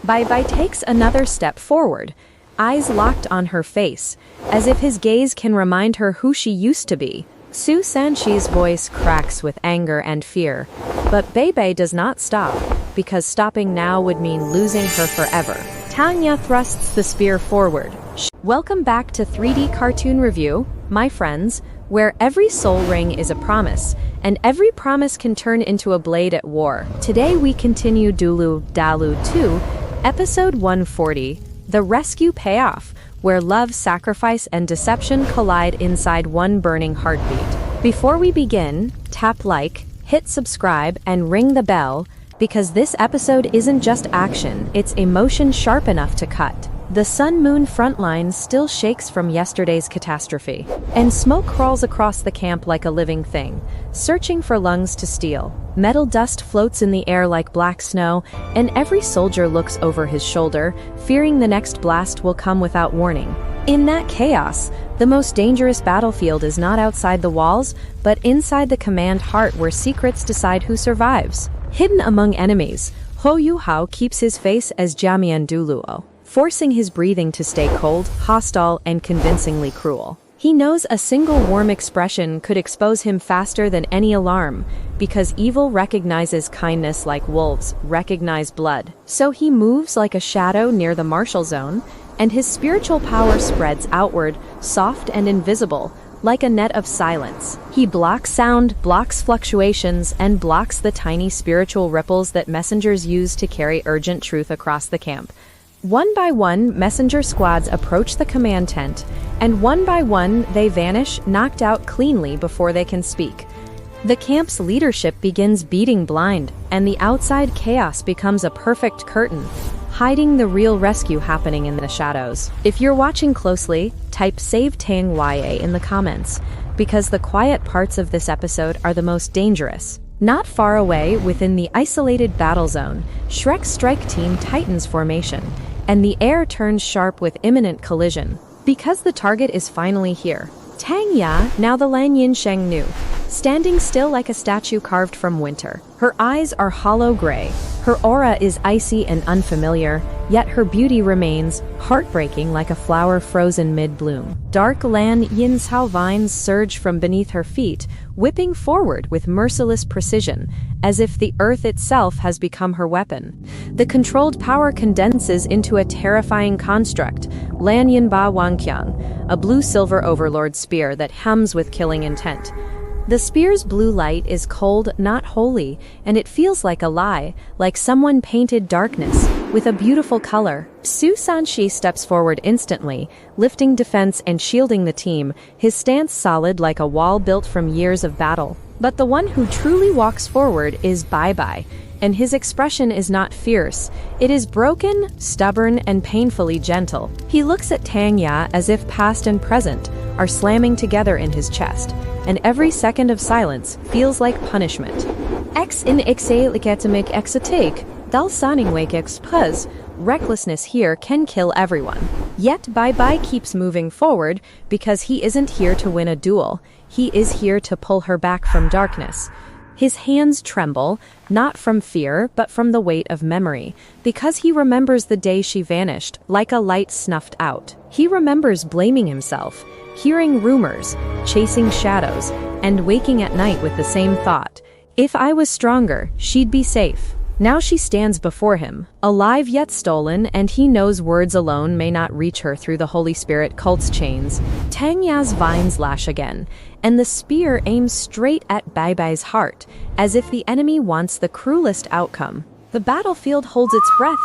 Bei Bei takes another step forward, eyes locked on her face, as if his gaze can remind her who she used to be. Su Sanxi's voice cracks with anger and fear, but Bei Bei does not stop, because stopping now would mean losing her forever. Tang Ya thrusts the spear forward. Welcome back to 3D Cartoon Review, my friends, where every soul ring is a promise, and every promise can turn into a blade at war. Today we continue Dalu 2, Episode 140, The Rescue Payoff, where love, sacrifice, and deception collide inside one burning heartbeat. Before we begin, tap like, hit subscribe, and ring the bell, because this episode isn't just action, it's emotion sharp enough to cut. The sun-moon frontline still shakes from yesterday's catastrophe, and smoke crawls across the camp like a living thing, searching for lungs to steal. Metal dust floats in the air like black snow, and every soldier looks over his shoulder, fearing the next blast will come without warning. In that chaos, the most dangerous battlefield is not outside the walls, but inside the command heart where secrets decide who survives. Hidden among enemies, Huo Yuhao keeps his face as Jia Mian Douluo, forcing his breathing to stay cold, hostile, and convincingly cruel. He knows a single warm expression could expose him faster than any alarm, because evil recognizes kindness like wolves recognize blood. So he moves like a shadow near the martial zone, and his spiritual power spreads outward, soft and invisible, like a net of silence. He blocks sound, blocks fluctuations, and blocks the tiny spiritual ripples that messengers use to carry urgent truth across the camp. One by one, messenger squads approach the command tent, and one by one, they vanish, knocked out cleanly before they can speak. The camp's leadership begins beating blind, and the outside chaos becomes a perfect curtain, hiding the real rescue happening in the shadows. If you're watching closely, type Save Tang Ya in the comments, because the quiet parts of this episode are the most dangerous. Not far away, within the isolated battle zone, Shrek's strike team tightens formation, and the air turns sharp with imminent collision. Because the target is finally here, Tang Ya, now the Lanyin Sheng knew, standing still like a statue carved from winter. Her eyes are hollow gray, her aura is icy and unfamiliar, yet her beauty remains heartbreaking like a flower frozen mid-bloom. Dark Lan Yinsao vines surge from beneath her feet, whipping forward with merciless precision, as if the earth itself has become her weapon. The controlled power condenses into a terrifying construct, Lan Yinba Wangqiang, a blue-silver overlord spear that hums with killing intent. The spear's blue light is cold, not holy, and it feels like a lie, like someone painted darkness with a beautiful color. Su Sanxi steps forward instantly, lifting defense and shielding the team, his stance solid like a wall built from years of battle. But the one who truly walks forward is Bei Bei, and his expression is not fierce. It is broken, stubborn, and painfully gentle. He looks at Tang Ya as if past and present are slamming together in his chest, and every second of silence feels like punishment. X in ixalicatomic exatake, dal saning wake expuz. Recklessness here can kill everyone. Yet Bei Bei keeps moving forward because he isn't here to win a duel. He is here to pull her back from darkness. His hands tremble, not from fear, but from the weight of memory, because he remembers the day she vanished, like a light snuffed out. He remembers blaming himself, hearing rumors, chasing shadows, and waking at night with the same thought. If I was stronger, she'd be safe. Now she stands before him, alive yet stolen, and he knows words alone may not reach her through the Holy Spirit cult's chains. Tang Ya's vines lash again, and the spear aims straight at Bei Bai's heart, as if the enemy wants the cruelest outcome. The battlefield holds its breath,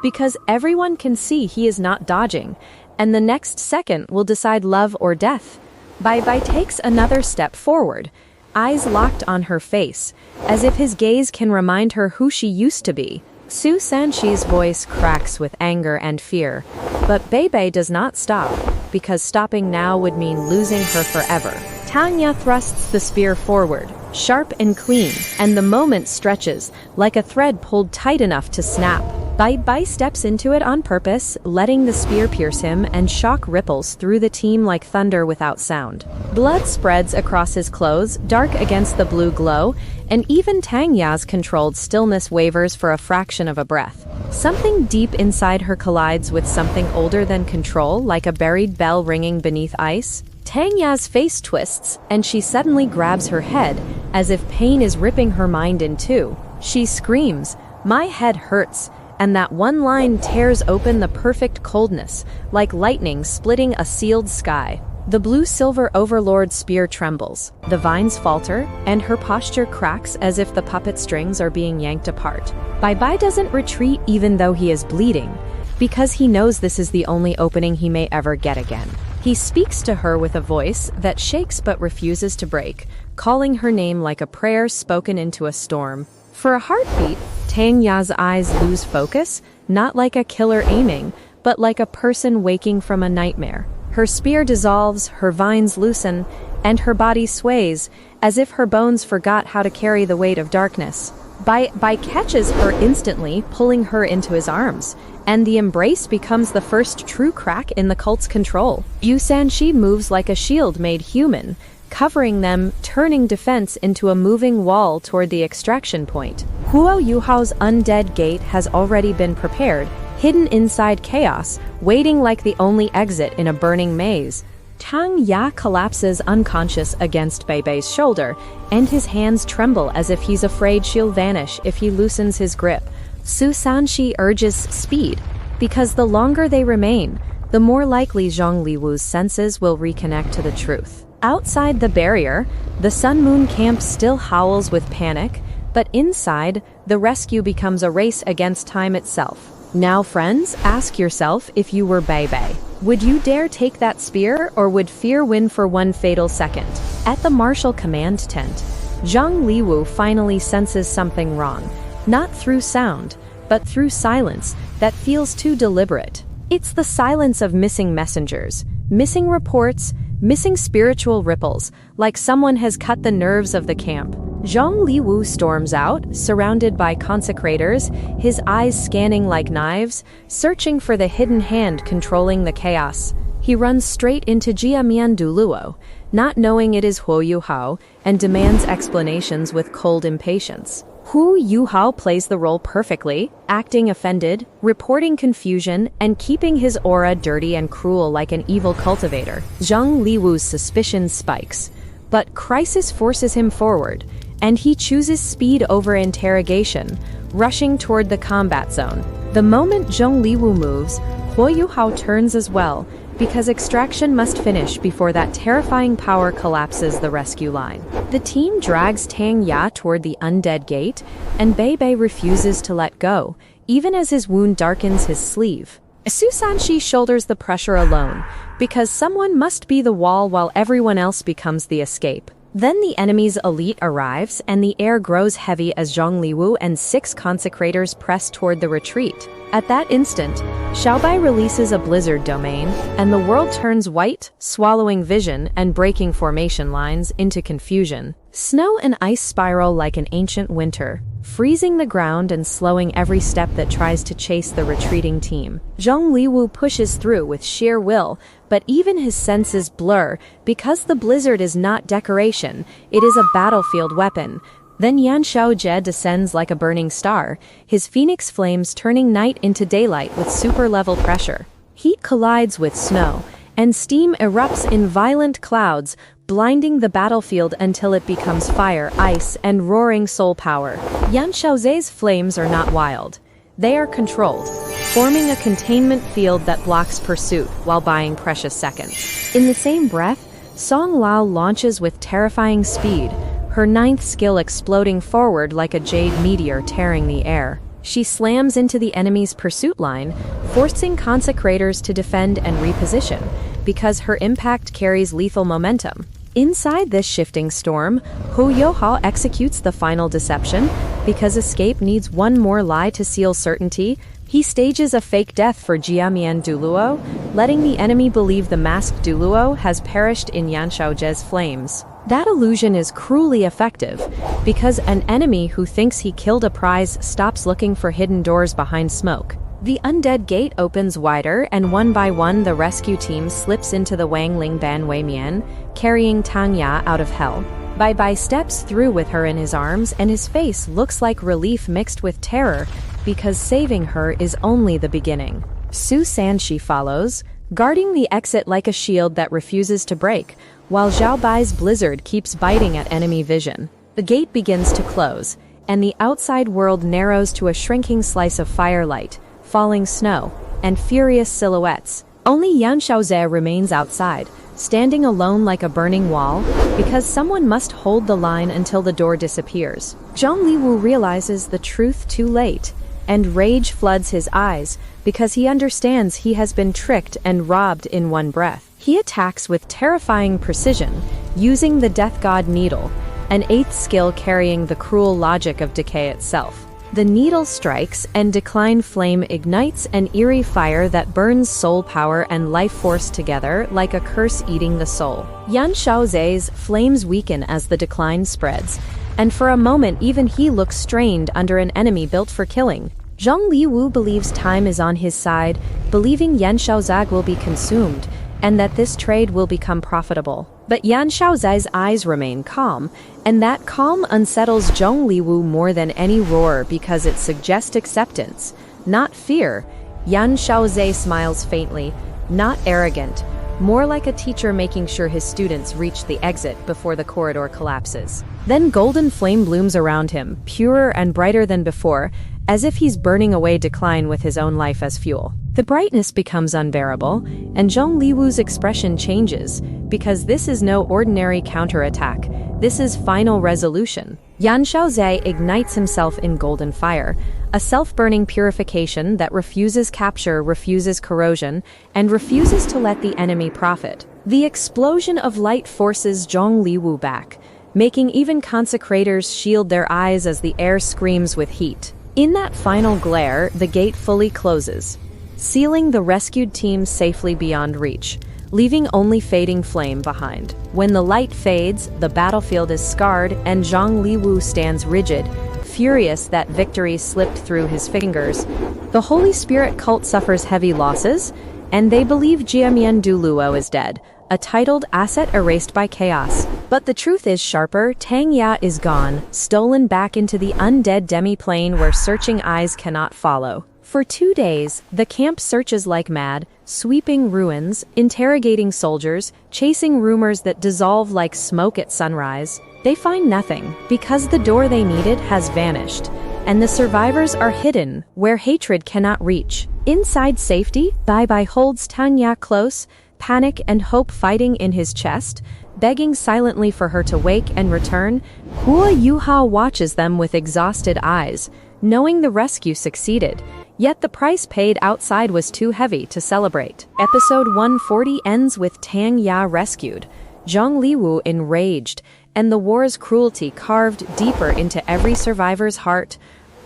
because everyone can see he is not dodging, and the next second will decide love or death. Bei Bei takes another step forward, eyes locked on her face, as if his gaze can remind her who she used to be. Su Sanxi's voice cracks with anger and fear, but Bei Bei does not stop, because stopping now would mean losing her forever. Tang Ya thrusts the spear forward, sharp and clean, and the moment stretches, like a thread pulled tight enough to snap. Bei Bei steps into it on purpose, letting the spear pierce him, and shock ripples through the team like thunder without sound. Blood spreads across his clothes, dark against the blue glow, and even Tang Ya's controlled stillness wavers for a fraction of a breath. Something deep inside her collides with something older than control, like a buried bell ringing beneath ice. Tang Ya's face twists, and she suddenly grabs her head, as if pain is ripping her mind in two. She screams, "My head hurts," and that one line tears open the perfect coldness, like lightning splitting a sealed sky. The blue-silver overlord spear trembles, the vines falter, and her posture cracks as if the puppet strings are being yanked apart. Bei Bei doesn't retreat even though he is bleeding, because he knows this is the only opening he may ever get again. He speaks to her with a voice that shakes but refuses to break, calling her name like a prayer spoken into a storm. For a heartbeat, Tang Ya's eyes lose focus, not like a killer aiming, but like a person waking from a nightmare. Her spear dissolves, her vines loosen, and her body sways, as if her bones forgot how to carry the weight of darkness. Bei Bei catches her instantly, pulling her into his arms, and the embrace becomes the first true crack in the cult's control. Yu Sanxi moves like a shield made human, covering them, turning defense into a moving wall toward the extraction point. Huo Yuhao's undead gate has already been prepared, hidden inside chaos, waiting like the only exit in a burning maze. Tang Ya collapses unconscious against Bei Bei's shoulder, and his hands tremble as if he's afraid she'll vanish if he loosens his grip. Su Sanxi urges speed, because the longer they remain, the more likely Zhong Liwu's senses will reconnect to the truth. Outside the barrier, the Sun Moon camp still howls with panic, but inside, the rescue becomes a race against time itself. Now, friends, ask yourself if you were Bei Bei. Would you dare take that spear, or would fear win for one fatal second? At the martial command tent, Zhong Liwu finally senses something wrong, not through sound, but through silence that feels too deliberate. It's the silence of missing messengers, missing reports, missing spiritual ripples, like someone has cut the nerves of the camp. Zhong Liwu storms out, surrounded by consecrators, his eyes scanning like knives, searching for the hidden hand controlling the chaos. He runs straight into Jia Mian Douluo, not knowing it is Huo Yuhao, and demands explanations with cold impatience. Huo Yuhao plays the role perfectly, acting offended, reporting confusion, and keeping his aura dirty and cruel like an evil cultivator. Zhong Liwu's suspicion spikes, but crisis forces him forward, and he chooses speed over interrogation, rushing toward the combat zone. The moment Zhong Liwu moves, Huo Yuhao turns as well, because extraction must finish before that terrifying power collapses the rescue line. The team drags Tang Ya toward the undead gate, and Bei Bei refuses to let go, even as his wound darkens his sleeve. Su Sanxi shoulders the pressure alone, because someone must be the wall while everyone else becomes the escape. Then the enemy's elite arrives, and the air grows heavy as Zhong Liwu and 6 consecrators press toward the retreat. At that instant, Xiaobai releases a blizzard domain, and the world turns white, swallowing vision and breaking formation lines into confusion. Snow and ice spiral like an ancient winter, freezing the ground and slowing every step that tries to chase the retreating team. Zhong Liwu pushes through with sheer will, but even his senses blur because the blizzard is not decoration, it is a battlefield weapon. Then Yan Xiaojie descends like a burning star, his phoenix flames turning night into daylight with super-level pressure. Heat collides with snow, and steam erupts in violent clouds, blinding the battlefield until it becomes fire, ice, and roaring soul power. Yan Xiaozie's flames are not wild. They are controlled, forming a containment field that blocks pursuit while buying precious seconds. In the same breath, Song Lao launches with terrifying speed, her 9th skill exploding forward like a jade meteor tearing the air. She slams into the enemy's pursuit line, forcing consecrators to defend and reposition, because her impact carries lethal momentum. Inside this shifting storm, Huo Yuhao executes the final deception, because escape needs one more lie to seal certainty. He stages a fake death for Jia Mian Douluo, letting the enemy believe the masked Douluo has perished in Yan Xiaojie's flames. That illusion is cruelly effective, because an enemy who thinks he killed a prize stops looking for hidden doors behind smoke. The undead gate opens wider, and one by one the rescue team slips into the Wangling Ban Wei Mian, carrying Tang Ya out of hell. Bei Bei steps through with her in his arms, and his face looks like relief mixed with terror, because saving her is only the beginning. Su Sanxi follows, guarding the exit like a shield that refuses to break, while Zhao Bai's blizzard keeps biting at enemy vision. The gate begins to close, and the outside world narrows to a shrinking slice of firelight, falling snow, and furious silhouettes. Only Yan Shaoze remains outside, standing alone like a burning wall, because someone must hold the line until the door disappears. Zhong Liwu realizes the truth too late, and rage floods his eyes, because he understands he has been tricked and robbed in one breath. He attacks with terrifying precision, using the Death God Needle, an 8th skill carrying the cruel logic of decay itself. The needle strikes, and Decline Flame ignites an eerie fire that burns soul power and life force together like a curse eating the soul. Yan Shaoze's flames weaken as the decline spreads, and for a moment even he looks strained under an enemy built for killing. Zhong Liwu believes time is on his side, believing Yan Shaozag will be consumed, and that this trade will become profitable. But Yan Shaozai's eyes remain calm, and that calm unsettles Zhong Liwu more than any roar because it suggests acceptance, not fear. Yan Shaozai smiles faintly, not arrogant, more like a teacher making sure his students reach the exit before the corridor collapses. Then golden flame blooms around him, purer and brighter than before, as if he's burning away decline with his own life as fuel. The brightness becomes unbearable, and Zhong Liwu's expression changes, because this is no ordinary counterattack. This is final resolution. Yan Shaozai ignites himself in golden fire, a self-burning purification that refuses capture, refuses corrosion, and refuses to let the enemy profit. The explosion of light forces Zhong Liwu back, making even consecrators shield their eyes as the air screams with heat. In that final glare, the gate fully closes, sealing the rescued team safely beyond reach, leaving only fading flame behind. When the light fades, the battlefield is scarred, and Zhong Liwu stands rigid, furious that victory slipped through his fingers. The Holy Spirit cult suffers heavy losses, and they believe Jia Mian Douluo is dead, a titled asset erased by chaos. But the truth is sharper. Tang Ya is gone, stolen back into the undead demi-plane where searching eyes cannot follow. For 2 days, the camp searches like mad, sweeping ruins, interrogating soldiers, chasing rumors that dissolve like smoke at sunrise. They find nothing, because the door they needed has vanished, and the survivors are hidden where hatred cannot reach. Inside safety, Bei Bei holds Tang Ya close, panic and hope fighting in his chest, begging silently for her to wake and return. Huo Yuhao watches them with exhausted eyes, knowing the rescue succeeded. Yet the price paid outside was too heavy to celebrate. Episode 140 ends with Tang Ya rescued, Zhong Liwu enraged, and the war's cruelty carved deeper into every survivor's heart.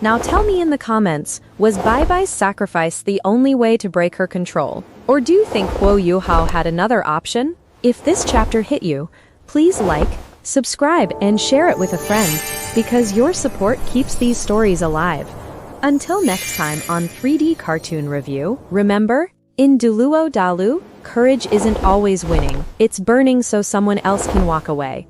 Now tell me in the comments, was Bei Bai's sacrifice the only way to break her control? Or do you think Huo Yuhao had another option? If this chapter hit you, please like, subscribe, and share it with a friend, because your support keeps these stories alive. Until next time on 3D Cartoon Review, remember, in Douluo Dalu, courage isn't always winning. It's burning so someone else can walk away.